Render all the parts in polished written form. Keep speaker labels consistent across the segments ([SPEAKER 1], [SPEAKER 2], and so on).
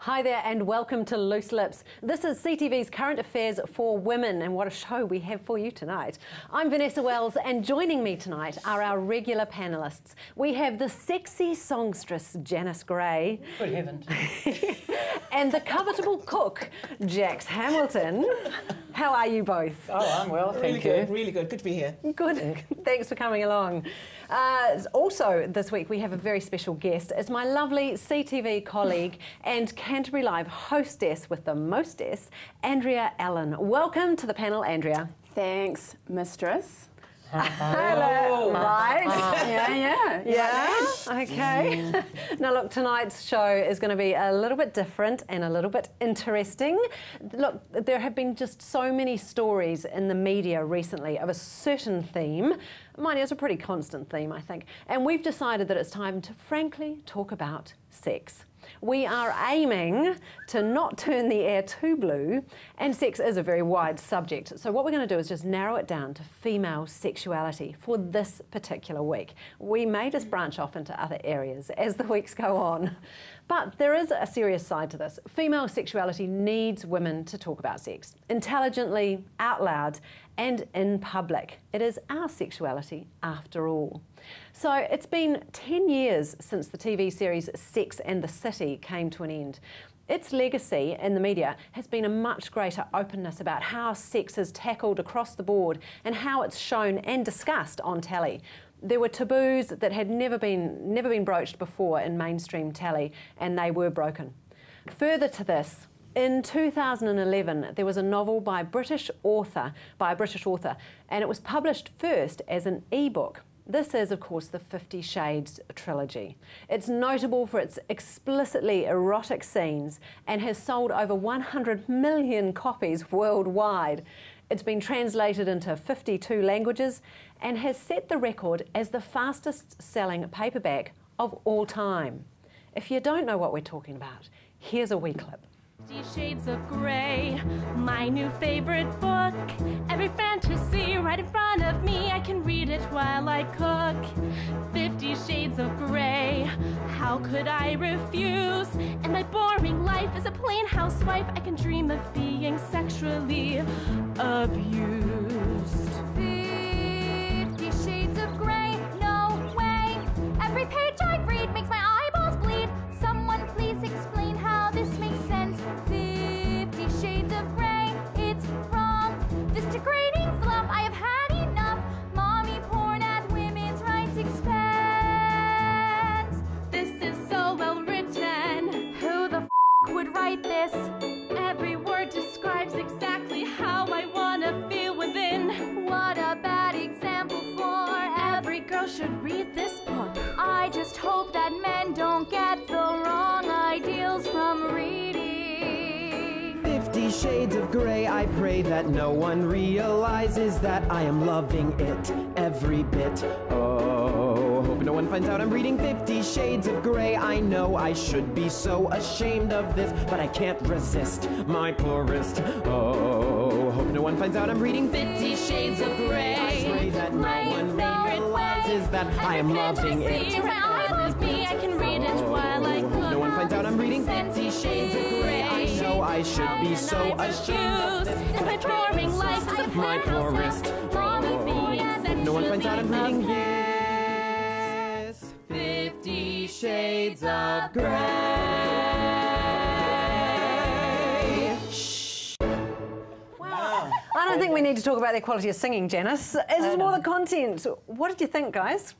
[SPEAKER 1] Hi there and welcome to Loose Lips. This is CTV's Current Affairs for Women, and what a show we have for you tonight. I'm Vanessa Wells, and joining me tonight are our regular panellists. We have the sexy songstress Janice Gray.
[SPEAKER 2] Good heavens.
[SPEAKER 1] And the covetable cook Jax Hamilton. How are you both?
[SPEAKER 2] Oh, I'm well, thank you.
[SPEAKER 3] Really good. Good to be here.
[SPEAKER 1] Good. Thanks for coming along. Also, this week we have a very special guest. It's my lovely CTV colleague and Canterbury Live hostess with the mostess, Andrea Allen. Welcome to the panel, Andrea.
[SPEAKER 4] Thanks, mistress.
[SPEAKER 1] Hello. Right.
[SPEAKER 4] Yeah.
[SPEAKER 1] Okay. Now look, tonight's show is going to be a little bit different and a little bit interesting. Look, there have been just so many stories in the media recently of a certain theme. Mind you, it's a pretty constant theme, I think. And we've decided that it's time to frankly talk about sex. We are aiming to not turn the air too blue, and sex is a very wide subject. So what we're going to do is just narrow it down to female sexuality for this particular week. We may just branch off into other areas as the weeks go on. But there is a serious side to this. Female sexuality needs women to talk about sex, intelligently, out loud, and in public. It is our sexuality after all. So it's been 10 years since the TV series Sex and the City came to an end. Its legacy in the media has been a much greater openness about how sex is tackled across the board and how it's shown and discussed on telly. There were taboos that had never been broached before in mainstream telly, and they were broken. Further to this, in 2011, there was a novel by a British author, and it was published first as an e-book. This is, of course, the 50 Shades trilogy. It's notable for its explicitly erotic scenes and has sold over 100 million copies worldwide. It's been translated into 52 languages and has set the record as the fastest selling paperback of all time. If you don't know what we're talking about, here's a wee clip.
[SPEAKER 5] 50 Shades of Grey, my new favorite book. Every fantasy right in front of me, I can read it while I cook. 50 Shades of Grey, how could I refuse? In my boring life as a plain housewife, I can dream of being sexually abused. 50 Shades of Grey, no way. Every page I read makes my eyeballs bleed. Someone please explain how this makes sense. 50 Shades of Grey, it's wrong. This degrading flop, I have had enough. Mommy porn at women's rights expense. This is so well written. Who the would write this? Every word describes exactly how I wanna feel within. What a bad example for every girl should read this book. I just hope that men don't get the wrong ideals from reading.
[SPEAKER 6] 50 Shades of Grey, I pray that no one realizes that I am loving it every bit. Oh, hope no one finds out I'm reading 50 Shades of Grey. I know I should be so ashamed of this, but I can't resist my poor wrist. Oh, hope no one finds out I'm reading 50 Shades of Grey. I pray that no one realizes that I am loving it.
[SPEAKER 5] My eyeballs me, I can read it while I cook.
[SPEAKER 6] No one finds out I'm reading 50 Shades of Grey. I know I should be so ashamed of this.
[SPEAKER 5] In my boring life as a
[SPEAKER 6] My poor wrist. No one finds out I'm reading this. 50 Shades of Grey. Shh.
[SPEAKER 1] Wow. I don't think we need to talk about the quality of singing, Janice. It's more the content. What did you think, guys?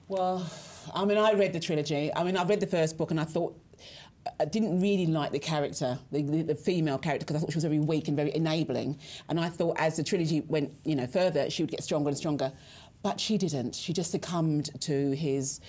[SPEAKER 3] Well, I mean, I read the trilogy. I mean, I read the first book and I thought, I didn't really like the character, the female character, because I thought she was very weak and very enabling. And I thought as the trilogy went, further, she would get stronger and stronger. But she didn't. She just succumbed to his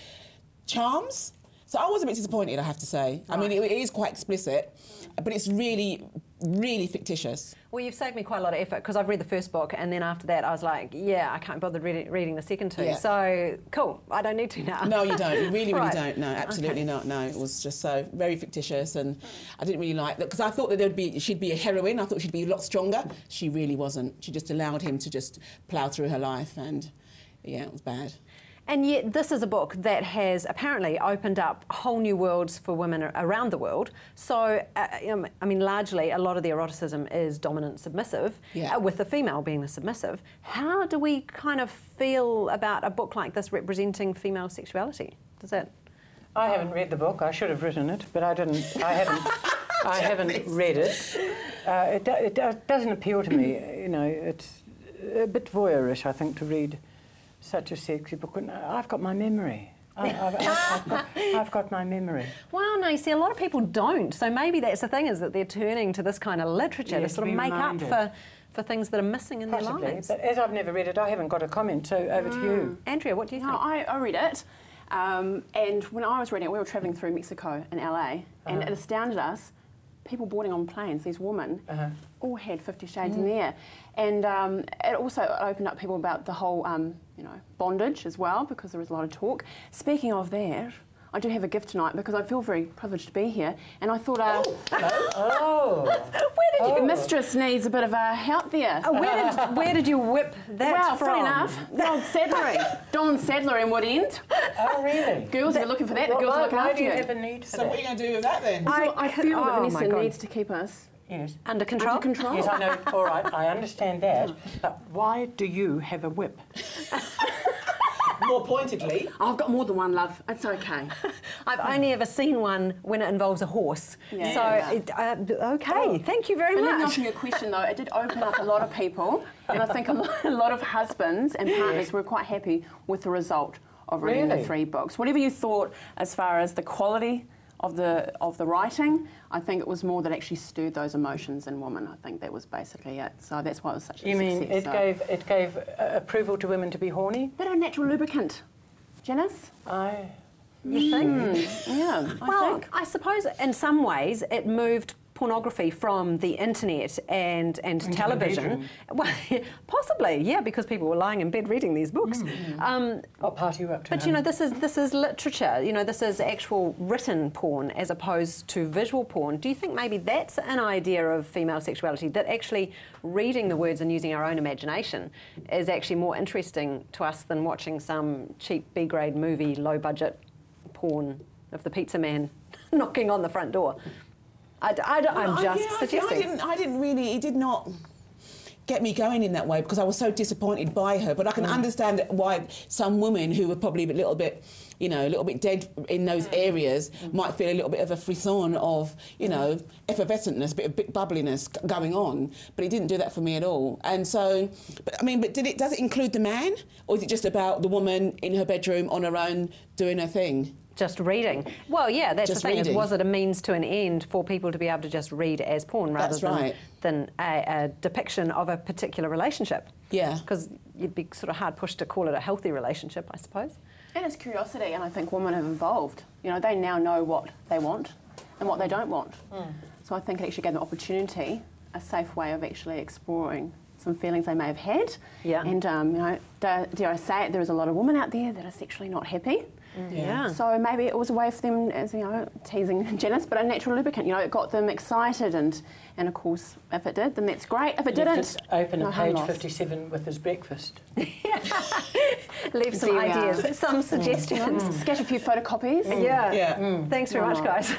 [SPEAKER 3] charms. So I was a bit disappointed, I have to say. Right. I mean, it is quite explicit, but it's really, really fictitious.
[SPEAKER 1] Well, you've saved me quite a lot of effort, because I've read the first book, and then after that I was like, yeah, I can't bother reading the second two. Yeah. So, cool, I don't need to now.
[SPEAKER 3] No, you don't. You really,
[SPEAKER 1] right.
[SPEAKER 3] really don't. No, absolutely not. No, it was just so very fictitious, and I didn't really like that, because I thought that she'd be a heroine. I thought she'd be a lot stronger. She really wasn't. She just allowed him to just plough through her life, and yeah, it was bad.
[SPEAKER 1] And yet this is a book that has apparently opened up whole new worlds for women around the world. So, I mean, largely a lot of the eroticism is dominant submissive, with the female being the submissive. How do we kind of feel about a book like this representing female sexuality? Does that...
[SPEAKER 2] I haven't read the book. I should have written it, but I didn't. I haven't read it. It doesn't appeal to me. You know, it's a bit voyeurish, I think, to read such a sexy book. And I've got my memory. I've got my memory.
[SPEAKER 1] Well, no, you see, a lot of people don't. So maybe that's the thing, is that they're turning to this kind of literature to sort of make up for things that are missing in their lives.
[SPEAKER 2] But as I've never read it, I haven't got a comment. So over to you,
[SPEAKER 1] Andrea. What do you think?
[SPEAKER 4] No, I read it. And when I was reading it, we were travelling through Mexico and LA, and it astounded us. People boarding on planes, these women, all had 50 Shades in there. And it also opened up people about the whole, you know, bondage as well, because there was a lot of talk. Speaking of that, I do have a gift tonight because I feel very privileged to be here, and I thought, where did you... Mistress needs a bit of help there.
[SPEAKER 1] Where did you whip that from?
[SPEAKER 4] Well, funny enough, the old saddlery, Dawn Saddler in Wood End.
[SPEAKER 2] Oh, really?
[SPEAKER 4] Girls, if you're looking for that, the girls are looking after you.
[SPEAKER 2] Why do you have a need for that?
[SPEAKER 3] So what are you going to do with that then?
[SPEAKER 4] I feel that Vanessa needs to keep us
[SPEAKER 1] under control.
[SPEAKER 4] Under control.
[SPEAKER 2] Yes, I know. All right, I understand that. But why do you have a whip?
[SPEAKER 3] More pointedly.
[SPEAKER 4] I've got more than one, love. It's okay.
[SPEAKER 1] I've only ever seen one when it involves a horse.
[SPEAKER 4] Yeah.
[SPEAKER 1] So, okay, thank you very
[SPEAKER 4] But let me
[SPEAKER 1] much.
[SPEAKER 4] ask you a question, though. It did open up a lot of people, and I think a lot of husbands and partners were quite happy with the result of reading the 3 books. Whatever you thought as far as the quality of the writing, I think it was more that actually stirred those emotions in women. I think that was basically it. So that's why it was such a success.
[SPEAKER 2] You mean it gave approval to women to be horny?
[SPEAKER 4] Bit of a natural lubricant. Janice?
[SPEAKER 1] You think?
[SPEAKER 4] Yeah,
[SPEAKER 1] Well, I suppose in some ways it moved pornography from the internet and television. Well, possibly, yeah, because people were lying in bed reading these books.
[SPEAKER 2] I'll party you up to
[SPEAKER 1] But you know, this is literature. You know, this is actual written porn as opposed to visual porn. Do you think maybe that's an idea of female sexuality, that actually reading the words and using our own imagination is actually more interesting to us than watching some cheap B-grade movie, low-budget porn of the pizza man knocking on the front door? I'm just suggesting.
[SPEAKER 3] I didn't really, it did not get me going in that way because I was so disappointed by her. But I can understand why some women who were probably a little bit, you know, a little bit dead in those areas might feel a little bit of a frisson of, you know, effervescentness, a bit bubbliness going on. But it didn't do that for me at all. And so, but I mean, but does it include the man, or is it just about the woman in her bedroom on her own doing her thing?
[SPEAKER 1] Just reading. Well, yeah, that's
[SPEAKER 3] Just
[SPEAKER 1] the thing.
[SPEAKER 3] reading.
[SPEAKER 1] Was it a means to an end for people to be able to just read as porn rather than a depiction of a particular relationship?
[SPEAKER 3] Yeah.
[SPEAKER 1] Because you'd be sort of hard pushed to call it a healthy relationship, I suppose.
[SPEAKER 4] And it's curiosity, and I think women have evolved. You know, they now know what they want and what they don't want. So I think it actually gave them opportunity, a safe way of actually exploring some feelings they may have had.
[SPEAKER 1] Yeah.
[SPEAKER 4] And, you know, dare I say it, there is a lot of women out there that are sexually not happy.
[SPEAKER 1] Yeah.
[SPEAKER 4] So maybe it was a way for them, as you know, teasing Janice, but a natural lubricant. You know, it got them excited, and of course, if it did, then that's great. If it didn't,
[SPEAKER 2] Just open
[SPEAKER 4] no
[SPEAKER 2] at
[SPEAKER 4] harm
[SPEAKER 2] page
[SPEAKER 4] lost.
[SPEAKER 2] 57 with his breakfast.
[SPEAKER 1] Leave some
[SPEAKER 4] There we
[SPEAKER 1] ideas,
[SPEAKER 4] are.
[SPEAKER 1] some suggestions.
[SPEAKER 4] Sketch a few photocopies.
[SPEAKER 1] Yeah. Thanks very much, guys.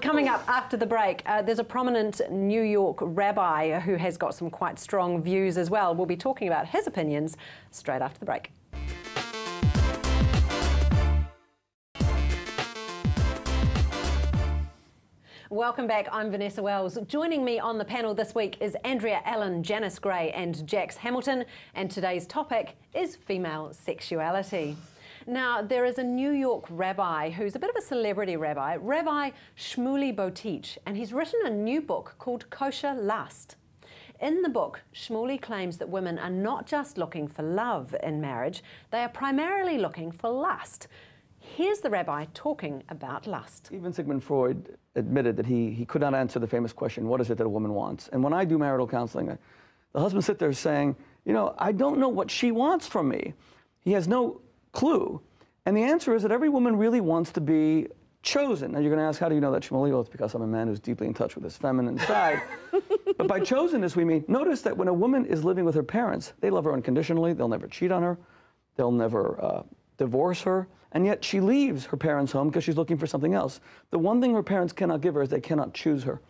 [SPEAKER 1] Coming up after the break, there's a prominent New York rabbi who has got some quite strong views as well. We'll be talking about his opinions straight after the break. Welcome back, I'm Vanessa Wells. Joining me on the panel this week is Andrea Allen, Janice Gray and Jax Hamilton, and today's topic is female sexuality. Now, there is a New York rabbi who's a bit of a celebrity rabbi, Rabbi Shmuley Boteach, and he's written a new book called Kosher Lust. In the book, Shmuley claims that women are not just looking for love in marriage, they are primarily looking for lust. Here's the rabbi talking about lust.
[SPEAKER 7] Even Sigmund Freud admitted that he could not answer the famous question, what is it that a woman wants? And when I do marital counseling, the husband sits there saying, you know, I don't know what she wants from me. He has no clue. And the answer is that every woman really wants to be chosen. Now you're going to ask, how do you know that, Shmuley? Well, it's because I'm a man who's deeply in touch with his feminine side. But by chosenness, we mean, notice that when a woman is living with her parents, they love her unconditionally, they'll never cheat on her. they'll never divorce her, and yet she leaves her parents' home because she's looking for something else. The one thing her parents cannot give her is they cannot choose her.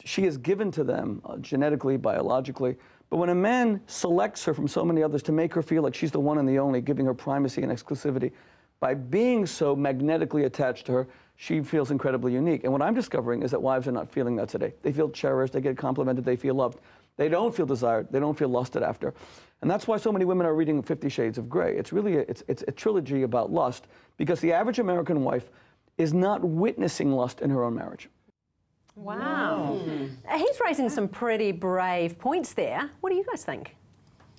[SPEAKER 7] She is given to them genetically, biologically, but when a man selects her from so many others to make her feel like she's the one and the only, giving her primacy and exclusivity, by being so magnetically attached to her, she feels incredibly unique. And what I'm discovering is that wives are not feeling that today. They feel cherished, they get complimented, they feel loved. They don't feel desired, they don't feel lusted after. And that's why so many women are reading 50 Shades of Grey. It's really it's a trilogy about lust, because the average American wife is not witnessing lust in her own marriage.
[SPEAKER 1] Wow. He's raising some pretty brave points there. What do you guys think?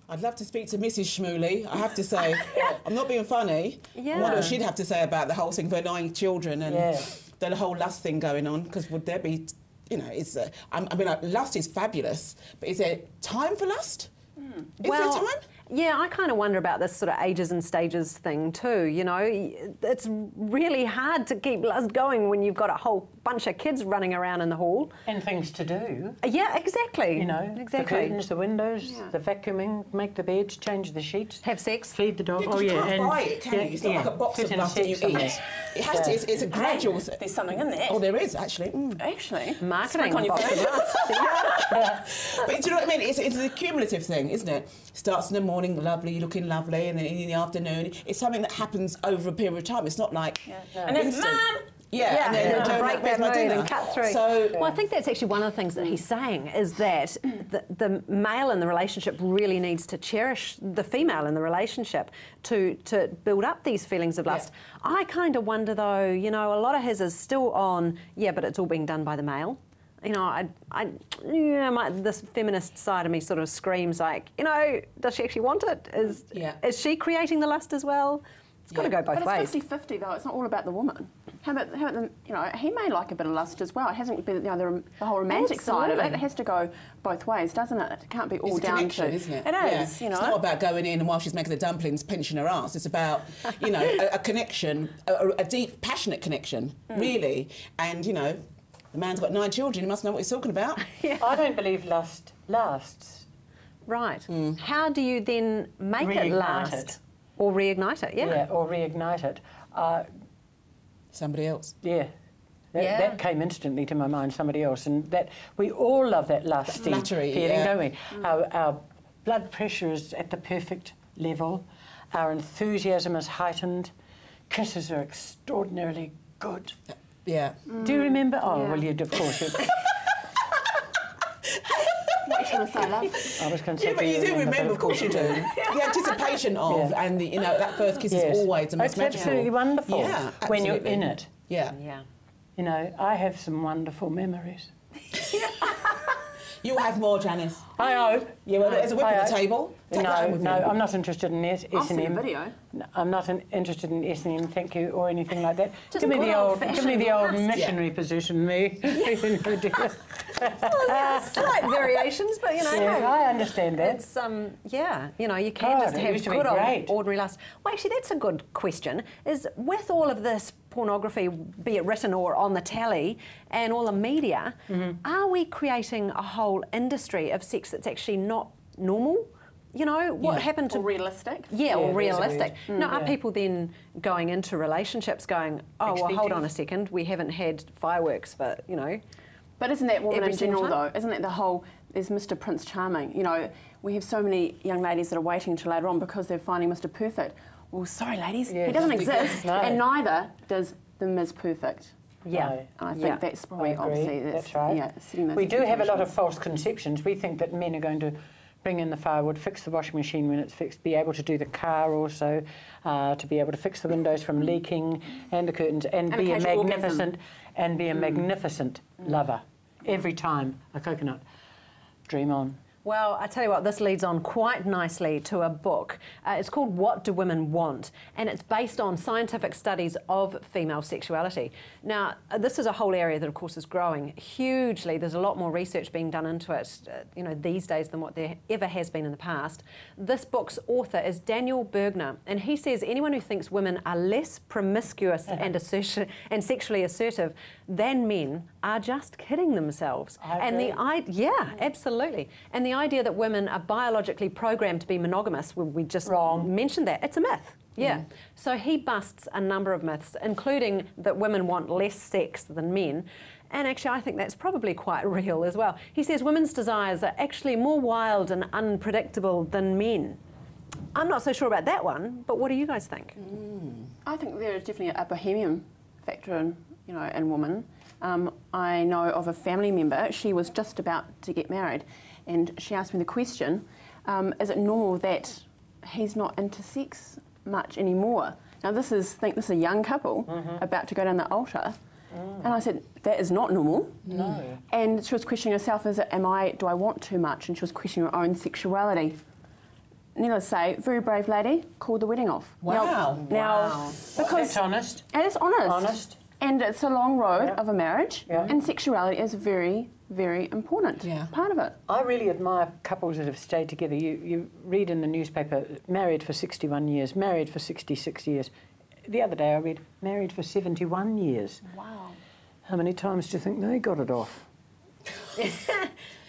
[SPEAKER 3] I'd love to speak to Mrs. Shmuley, I have to say. I'm not being funny.
[SPEAKER 1] Yeah.
[SPEAKER 3] I wonder what she'd have to say about the whole thing for 9 children and the whole lust thing going on, because would there be, you know, I mean, like, lust is fabulous, but is there time for lust? Is there time?
[SPEAKER 1] Yeah, I kind of wonder about this sort of ages and stages thing too, you know. It's really hard to keep lust going when you've got a whole bunch of kids running around in the hall.
[SPEAKER 2] And things to do.
[SPEAKER 1] Yeah, exactly.
[SPEAKER 2] You know,
[SPEAKER 1] exactly.
[SPEAKER 2] the curtains, the windows, the vacuuming, make the beds, change the sheets.
[SPEAKER 1] Have sex.
[SPEAKER 2] Feed the dog.
[SPEAKER 3] Yeah, 'cause you can't buy it, can you? It's not like a box of lust that you eat. It has to, it's a gradual...
[SPEAKER 4] There's something in there.
[SPEAKER 3] Oh, there is, actually.
[SPEAKER 4] Actually.
[SPEAKER 1] Marketing
[SPEAKER 4] on your
[SPEAKER 1] box of
[SPEAKER 4] phone.
[SPEAKER 1] lust.
[SPEAKER 3] But do you know what I mean? It's a cumulative thing, isn't it? Starts in the morning, lovely, looking lovely, and then in the afternoon, it's something that happens over a period of time. It's not like...
[SPEAKER 4] And then,
[SPEAKER 3] instant.
[SPEAKER 4] Mum!
[SPEAKER 3] Yeah, and then
[SPEAKER 1] to break that mood and cut through.
[SPEAKER 3] So,
[SPEAKER 1] well, I think that's actually one of the things that he's saying is that the male in the relationship really needs to cherish the female in the relationship to build up these feelings of lust. Yeah. I kind of wonder, though, you know, a lot of his is still on, yeah, but it's all being done by the male. You know, this feminist side of me sort of screams like, you know, does she actually want it? Is she creating the lust as well? It's got to go both ways.
[SPEAKER 4] But it's 50-50 though. It's not all about the woman. How about the, you know, he may like a bit of lust as well. It hasn't been, you know, the whole romantic side of it. It has to go both ways, doesn't it? It can't be all
[SPEAKER 3] it's
[SPEAKER 4] down
[SPEAKER 3] connection,
[SPEAKER 4] to...
[SPEAKER 3] isn't it?
[SPEAKER 4] It is, you know.
[SPEAKER 3] It's not about going in and while she's making the dumplings, pinching her arse. It's about, you know, a connection, a deep, passionate connection, really. And, you know, the man's got 9 children. He must know what he's talking about.
[SPEAKER 2] I don't believe lust lasts.
[SPEAKER 1] Right. How do you then make it last? Or reignite it,
[SPEAKER 2] Yeah, or reignite it.
[SPEAKER 3] Somebody else.
[SPEAKER 2] Yeah. That came instantly to my mind, somebody else. And that we all love that lusty feeling, don't we? Our blood pressure is at the perfect level. Our enthusiasm is heightened. Kisses are extraordinarily good.
[SPEAKER 3] Yeah.
[SPEAKER 2] Do you remember? Oh, well, you of course.
[SPEAKER 4] What are you trying to say, love?
[SPEAKER 2] I was going to say,
[SPEAKER 3] but you do remember, of course you do. The anticipation of, and the, you know, that first kiss is always the most magical.
[SPEAKER 2] It's absolutely wonderful.
[SPEAKER 3] Yeah,
[SPEAKER 2] when you're in it.
[SPEAKER 3] Yeah.
[SPEAKER 1] Yeah.
[SPEAKER 2] You know, I have some wonderful memories.
[SPEAKER 3] You'll have more, Janice.
[SPEAKER 2] I hope.
[SPEAKER 3] Yeah, well, there's a whip on the table. Take that home with you.
[SPEAKER 2] I'm not interested in S&M.
[SPEAKER 4] I've seen a video.
[SPEAKER 2] No, I'm not interested in S&M, thank you, or anything like that.
[SPEAKER 1] Just
[SPEAKER 2] give me the old
[SPEAKER 1] lust.
[SPEAKER 2] missionary position, me.
[SPEAKER 1] Slight variations, but you know,
[SPEAKER 2] I understand that.
[SPEAKER 1] It's you know, you can just have good old ordinary lust. Well, actually, that's a good question. Is with all of this pornography, be it written or on the telly, and all the media, are we creating a whole industry of sex that's actually not normal? You know, what happened to...
[SPEAKER 4] Or realistic.
[SPEAKER 1] Yeah, or realistic. No, are people then going into relationships going, oh, well, hold on a second, we haven't had fireworks for, you know...
[SPEAKER 4] But isn't that woman in general,
[SPEAKER 1] time?
[SPEAKER 4] though? Isn't it the whole... There's Mr. Prince Charming. You know, we have so many young ladies that are waiting till later on because they're finding Mr. Perfect. Well, sorry, ladies, he doesn't exist, and neither does the Ms. Perfect.
[SPEAKER 1] Yeah.
[SPEAKER 4] And I think that's probably, obviously...
[SPEAKER 2] That's right.
[SPEAKER 4] Yeah, setting those
[SPEAKER 2] we do have a lot of
[SPEAKER 4] expectations.
[SPEAKER 2] false conceptions. We think that men are going to bring in the firewood, fix the washing machine when it's fixed, be able to do the car also, to be able to fix the windows from leaking and the curtains, and be a magnificent lover every time a coconut. Dream on.
[SPEAKER 1] Well, I tell you what, this leads on quite nicely to a book. It's called What Do Women Want? And it's based on scientific studies of female sexuality. Now, this is a whole area that, of course, is growing hugely. There's a lot more research being done into it, you know, these days than what there ever has been in the past. This book's author is Daniel Bergner, and he says anyone who thinks women are less promiscuous and sexually assertive, than men are just kidding themselves. Yeah, absolutely. And the idea that women are biologically programmed to be monogamous, we just mentioned that, it's a myth. Yeah. So he busts a number of myths, including that women want less sex than men. And actually, I think that's probably quite real as well. He says women's desires are actually more wild and unpredictable than men. I'm not so sure about that one, but what do you guys think?
[SPEAKER 4] I think there is definitely a bohemian factor in, in women. I know of a family member, she was just about to get married, and she asked me the question, is it normal that he's not into sex much anymore? Now this is a young couple about to go down the altar, and I said, that is not normal.
[SPEAKER 2] No.
[SPEAKER 4] And she was questioning herself, do I want too much? And she was questioning her own sexuality. Needless to say, very brave lady, called the wedding off.
[SPEAKER 3] Wow.
[SPEAKER 4] Now because
[SPEAKER 2] that's honest.
[SPEAKER 4] It is honest.
[SPEAKER 2] Honest.
[SPEAKER 4] And it's a long road of a marriage, and sexuality is a very, very important part of it.
[SPEAKER 2] I really admire couples that have stayed together. You read in the newspaper, married for 61 years, married for 66 years. The other day I read, married for 71 years.
[SPEAKER 4] Wow.
[SPEAKER 2] How many times do you think they got it off?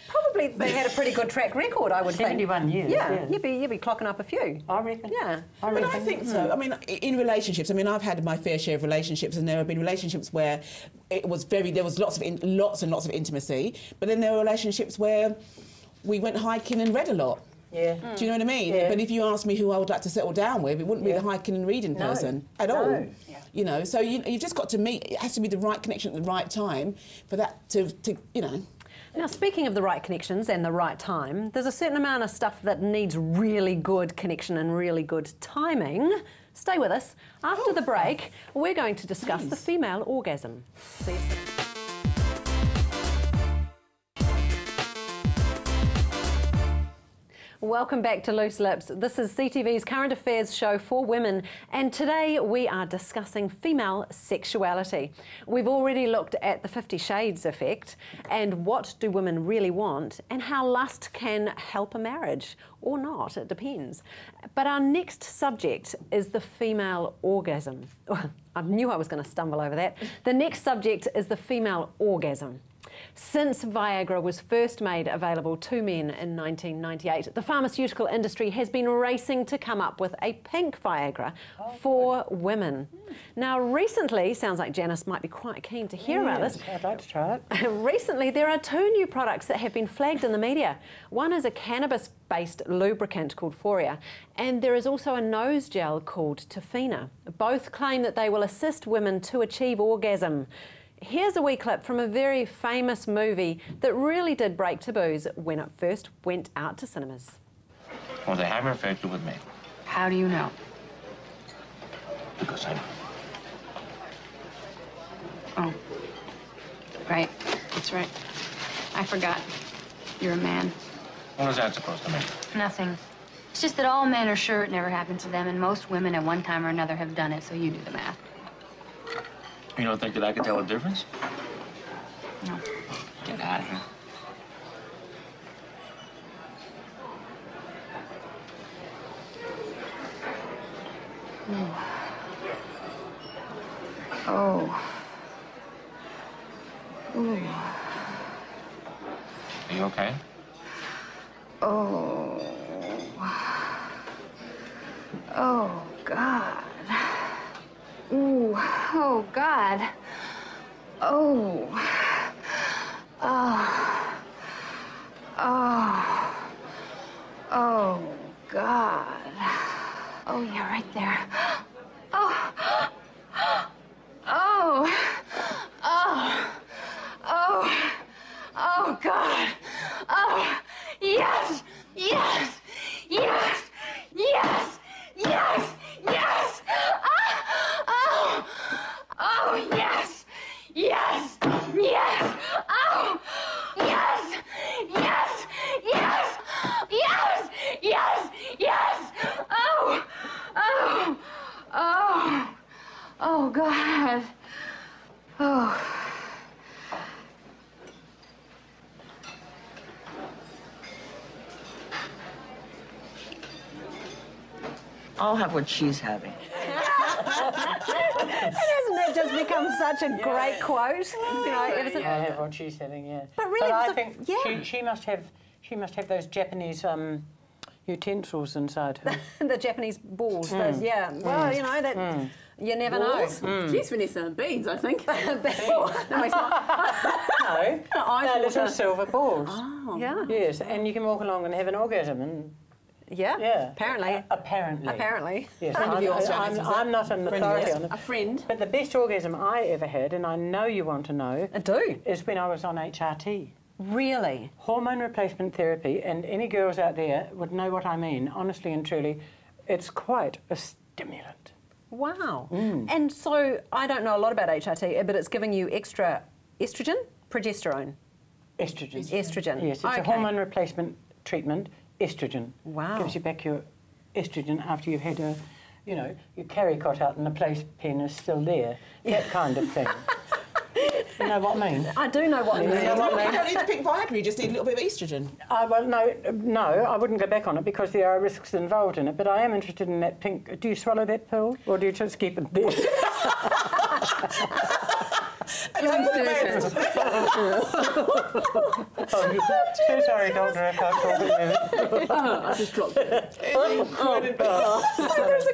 [SPEAKER 1] Probably they had a pretty good track record, I would think.
[SPEAKER 2] 71 years.
[SPEAKER 1] Yeah, you'd be clocking up a few.
[SPEAKER 2] I reckon.
[SPEAKER 1] Yeah.
[SPEAKER 3] I think so. I mean, in relationships, I've had my fair share of relationships, and there have been relationships where there was lots and lots of intimacy, but then there were relationships where we went hiking and read a lot.
[SPEAKER 2] Yeah.
[SPEAKER 3] Do you know what I mean?
[SPEAKER 2] Yeah.
[SPEAKER 3] But if you ask me who I would like to settle down with, it wouldn't be the hiking and reading person at all.
[SPEAKER 2] Yeah.
[SPEAKER 3] So you've just got to meet. It has to be the right connection at the right time for that to.
[SPEAKER 1] Now, speaking of the right connections and the right time, there's a certain amount of stuff that needs really good connection and really good timing. Stay with us. After the break, we're going to discuss the female orgasm. See you soon. Welcome back to Loose Lips. This is CTV's current affairs show for women, and today we are discussing female sexuality. We've already looked at the 50 Shades effect and what do women really want and how lust can help a marriage or not, it depends. But our next subject is the female orgasm. I knew I was going to stumble over that. The next subject is the female orgasm. Since Viagra was first made available to men in 1998, the pharmaceutical industry has been racing to come up with a pink Viagra for women. Now, recently, sounds like Janice might be quite keen to hear about this.
[SPEAKER 2] I'd like to try it.
[SPEAKER 1] Recently, there are two new products that have been flagged in the media. One is a cannabis-based lubricant called Foria, and there is also a nose gel called Tofina. Both claim that they will assist women to achieve orgasm. Here's a wee clip from a very famous movie that really did break taboos when it first went out to cinemas.
[SPEAKER 8] Well, they have an affair with me.
[SPEAKER 9] How do you know?
[SPEAKER 8] Because I know.
[SPEAKER 9] Oh. Right. That's right. I forgot. You're a man.
[SPEAKER 8] What is that supposed to mean?
[SPEAKER 9] Nothing. It's just that all men are sure it never happened to them, and most women at one time or another have done it, so you do the math.
[SPEAKER 8] You don't think that I could tell a difference?
[SPEAKER 9] No.
[SPEAKER 8] Get out of here.
[SPEAKER 9] Oh. Ooh.
[SPEAKER 8] Are you okay?
[SPEAKER 9] Oh. Oh, God. Ooh. Oh, God. Oh. Oh. Oh. Oh, God. Oh, yeah, right there. Oh. Oh. Oh. Oh. Oh, God. Oh. Yes. Yes. Yes. Yes. Yes. Yes. Oh. Oh, yes. Yes. Yes. Oh. Yes. Yes. Yes. Yes. Yes. Yes. Oh. Oh. Oh. Oh, God. Oh.
[SPEAKER 10] I'll have what she's having.
[SPEAKER 1] And isn't that just become such a great quote. You know, ever since-
[SPEAKER 2] I have what she's having, yes.
[SPEAKER 1] But really,
[SPEAKER 2] I
[SPEAKER 1] it's a-
[SPEAKER 2] think
[SPEAKER 1] yeah.
[SPEAKER 2] she must have those Japanese utensils inside her.
[SPEAKER 1] the Japanese balls. Those, yeah. Well, you know that you never
[SPEAKER 4] Balls?
[SPEAKER 1] know.
[SPEAKER 4] Jeez, Vanessa, beads, I think.
[SPEAKER 2] No, little silver balls.
[SPEAKER 4] Oh.
[SPEAKER 1] Yeah.
[SPEAKER 2] Yes, and you can walk along and have an orgasm and.
[SPEAKER 1] Yeah.
[SPEAKER 2] Yeah.
[SPEAKER 1] Apparently.
[SPEAKER 2] Apparently. Yes,
[SPEAKER 3] Friend of yours, Janice, is
[SPEAKER 2] I'm not an
[SPEAKER 3] Friend of
[SPEAKER 2] authority
[SPEAKER 3] yours?
[SPEAKER 2] on it.
[SPEAKER 4] A friend.
[SPEAKER 2] But the best orgasm I ever had, and I know you want to know,
[SPEAKER 1] I do.
[SPEAKER 2] is when I was on HRT.
[SPEAKER 1] Really.
[SPEAKER 2] Hormone replacement therapy, and any girls out there would know what I mean, honestly and truly. It's quite a stimulant.
[SPEAKER 1] Wow. And so I don't know a lot about HRT, but it's giving you extra estrogen, progesterone.
[SPEAKER 2] Estrogen.
[SPEAKER 1] Estrogen.
[SPEAKER 2] Yes, it's a hormone replacement treatment, estrogen.
[SPEAKER 1] Wow.
[SPEAKER 2] Gives you back your estrogen after you've had a, you know, your carry cot out and the playpen is still there. That kind of thing. You know what I mean?
[SPEAKER 1] I do know what you mean.
[SPEAKER 2] know what I
[SPEAKER 3] You
[SPEAKER 2] mean?
[SPEAKER 3] don't need to pick Viagra, you just need a little bit of estrogen.
[SPEAKER 2] Well, no, I wouldn't go back on it because there are risks involved in it. But I am interested in that pink. Do you swallow that pill, or do you just keep it there?
[SPEAKER 3] And then put it
[SPEAKER 2] So sorry, doctor, if I called it.
[SPEAKER 4] I just dropped it.
[SPEAKER 1] So there's a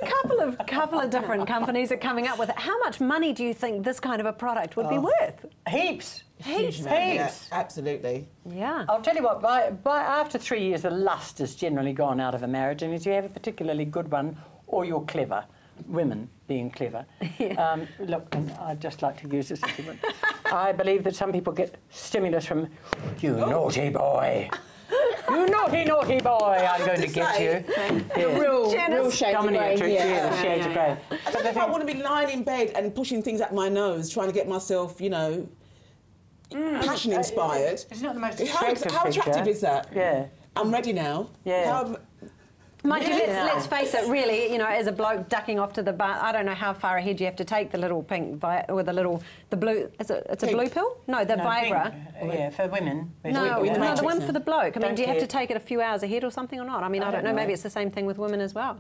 [SPEAKER 1] couple of different companies that are coming up with it. How much money do you think this kind of a product would be worth?
[SPEAKER 2] Heaps.
[SPEAKER 3] Huge amount, yeah, absolutely.
[SPEAKER 1] Yeah.
[SPEAKER 2] I'll tell you what, by after 3 years, the lust has generally gone out of a marriage, and if you have a particularly good one, or you're clever, women being clever. Look, and I'd just like to use this as a word. I believe that some people get stimulus from, you naughty boy. You naughty, naughty boy, I'm going to get you. Yes.
[SPEAKER 3] Real shades of grey.
[SPEAKER 2] Dominatrix, yeah, the shades of grey.
[SPEAKER 3] I don't know if I want to be lying in bed and pushing things up my nose, trying to get myself, you know, passion inspired.
[SPEAKER 2] It's not the most
[SPEAKER 3] How
[SPEAKER 2] attractive
[SPEAKER 3] attractive
[SPEAKER 2] picture.
[SPEAKER 3] is that?
[SPEAKER 2] Yeah.
[SPEAKER 3] I'm ready now.
[SPEAKER 2] Yeah.
[SPEAKER 1] Mind you, let's face it, really, you know, as a bloke ducking off to the bar, I don't know how far ahead you have to take the little pink, or the blue, it's a blue pill? No, the Viagra.
[SPEAKER 2] Pink. Yeah, for women.
[SPEAKER 1] No,
[SPEAKER 3] in the
[SPEAKER 1] the
[SPEAKER 3] Matrix
[SPEAKER 1] one
[SPEAKER 3] now.
[SPEAKER 1] for the bloke. I mean,
[SPEAKER 2] Don't
[SPEAKER 1] do you have to
[SPEAKER 2] care.
[SPEAKER 1] take it a few hours ahead or something or not? I mean, I don't know. Maybe it's the same thing with women as well.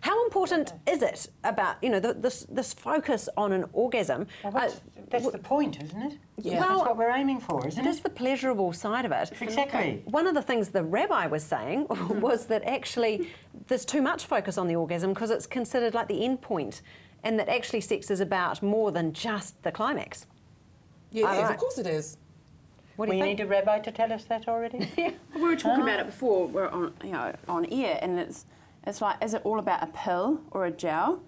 [SPEAKER 1] How important is it about, you know, this focus on an orgasm?
[SPEAKER 2] Well, that's the point, isn't it?
[SPEAKER 3] Yeah.
[SPEAKER 1] Well,
[SPEAKER 2] that's what we're aiming for, isn't
[SPEAKER 1] It
[SPEAKER 2] it?
[SPEAKER 1] is the pleasurable side of it.
[SPEAKER 2] Exactly.
[SPEAKER 1] One of the things the rabbi was saying was that actually there's too much focus on the orgasm because it's considered like the end point, and that actually sex is about more than just the climax.
[SPEAKER 3] Yeah, it is.
[SPEAKER 1] Alright.
[SPEAKER 3] Of course it is.
[SPEAKER 1] What do
[SPEAKER 2] We
[SPEAKER 1] you
[SPEAKER 2] need
[SPEAKER 1] think?
[SPEAKER 2] a rabbi to tell us that already?
[SPEAKER 4] We were talking about it before. We're on, you know, on air, and it's like, is it all about a pill or a gel?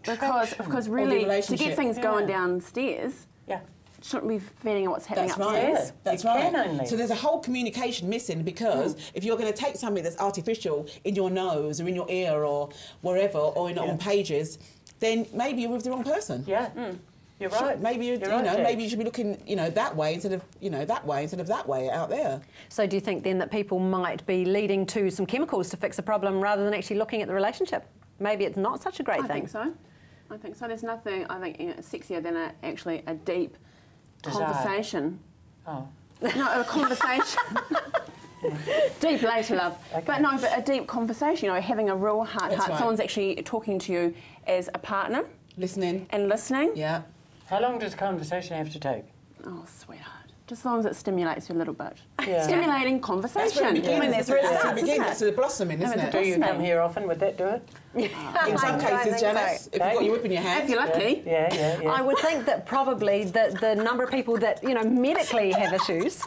[SPEAKER 4] Because really, to
[SPEAKER 3] relationship.
[SPEAKER 4] get things going downstairs,
[SPEAKER 2] Yeah.
[SPEAKER 4] shouldn't be feeding on what's happening
[SPEAKER 3] That's
[SPEAKER 4] upstairs.
[SPEAKER 3] right. That's
[SPEAKER 2] You
[SPEAKER 3] right.
[SPEAKER 2] can only.
[SPEAKER 3] So there's a whole communication missing because if you're going to take something that's artificial in your nose or in your ear or wherever or on pages, then maybe you're with the wrong person.
[SPEAKER 2] Yeah. You're right.
[SPEAKER 3] Maybe
[SPEAKER 2] You're right, Jake.
[SPEAKER 3] maybe you should be looking, you know, that way instead of, you know, that way instead of that way out there.
[SPEAKER 1] So do you think then that people might be leading to some chemicals to fix a problem rather than actually looking at the relationship? Maybe it's not such a great
[SPEAKER 4] I
[SPEAKER 1] thing.
[SPEAKER 4] think so. There's nothing, I think, you know, sexier than actually a deep
[SPEAKER 2] Desire.
[SPEAKER 4] conversation.
[SPEAKER 2] Oh.
[SPEAKER 4] No, a conversation. Deep later, love.
[SPEAKER 2] Okay.
[SPEAKER 4] But a deep conversation, you know, having a real heart.
[SPEAKER 3] That's right.
[SPEAKER 4] Someone's actually talking to you as a partner
[SPEAKER 3] Listening.
[SPEAKER 4] and listening.
[SPEAKER 3] Yeah.
[SPEAKER 2] How long does conversation have to take?
[SPEAKER 4] Oh, sweetheart. Just as long as it stimulates you a little bit.
[SPEAKER 2] Yeah.
[SPEAKER 4] Stimulating conversation.
[SPEAKER 3] That's where it begins.
[SPEAKER 4] I mean,
[SPEAKER 3] That's
[SPEAKER 4] that's
[SPEAKER 3] where
[SPEAKER 4] where it
[SPEAKER 3] it
[SPEAKER 4] starts,
[SPEAKER 3] begins.
[SPEAKER 4] isn't
[SPEAKER 3] That's
[SPEAKER 4] it?
[SPEAKER 3] the blossoming, isn't
[SPEAKER 4] it's
[SPEAKER 3] it?
[SPEAKER 2] Do you come
[SPEAKER 4] Fascinating.
[SPEAKER 2] here often? Would that do it?
[SPEAKER 3] In some
[SPEAKER 1] I don't
[SPEAKER 3] cases,
[SPEAKER 1] think
[SPEAKER 3] Janice,
[SPEAKER 1] so.
[SPEAKER 3] if you've got your whip in your hand.
[SPEAKER 4] If you're lucky.
[SPEAKER 2] Yeah.
[SPEAKER 1] I would think that probably the number of people that, you know, medically have issues.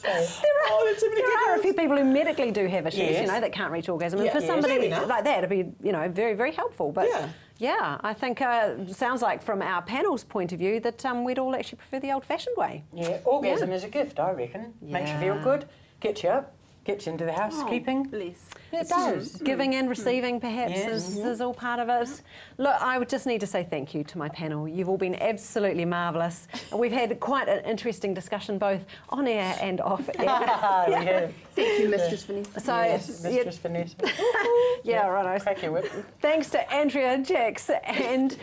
[SPEAKER 1] There are a few people who medically do have issues,
[SPEAKER 2] Yes.
[SPEAKER 1] you know, that can't reach orgasm.
[SPEAKER 3] Yeah,
[SPEAKER 1] And for
[SPEAKER 3] yes.
[SPEAKER 1] somebody
[SPEAKER 3] Fair enough.
[SPEAKER 1] like that, it'd be, you know, very, very helpful. But
[SPEAKER 3] Yeah.
[SPEAKER 1] I think sounds like from our panel's point of view that we'd all actually prefer the old-fashioned way.
[SPEAKER 2] Yeah. Orgasm is a gift, I reckon. Makes you feel
[SPEAKER 1] Yeah.
[SPEAKER 2] good, gets you up, gets into the housekeeping.
[SPEAKER 4] Bliss.
[SPEAKER 2] It does.
[SPEAKER 1] Giving and receiving, perhaps,
[SPEAKER 2] Yes.
[SPEAKER 1] is all part of it. Look, I would just need to say thank you to my panel. You've all been absolutely marvellous. We've had quite an interesting discussion, both on air and off air.
[SPEAKER 2] Yeah.
[SPEAKER 4] Thank you, Mistress Vanessa.
[SPEAKER 1] So,
[SPEAKER 2] Mistress Vanessa.
[SPEAKER 1] yeah, right.
[SPEAKER 2] Crack your whip.
[SPEAKER 1] Thanks to Andrea, Jax and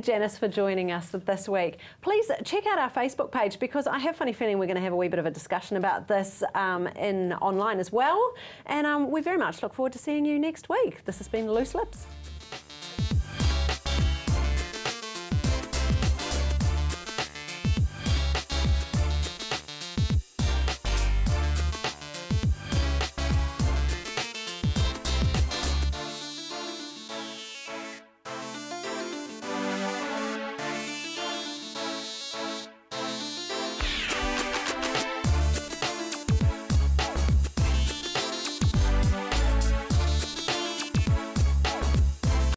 [SPEAKER 1] Janice for joining us this week. Please check out our Facebook page because I have a funny feeling we're going to have a wee bit of a discussion about this online as well. And we very much look forward to seeing you next week. This has been Loose Lips.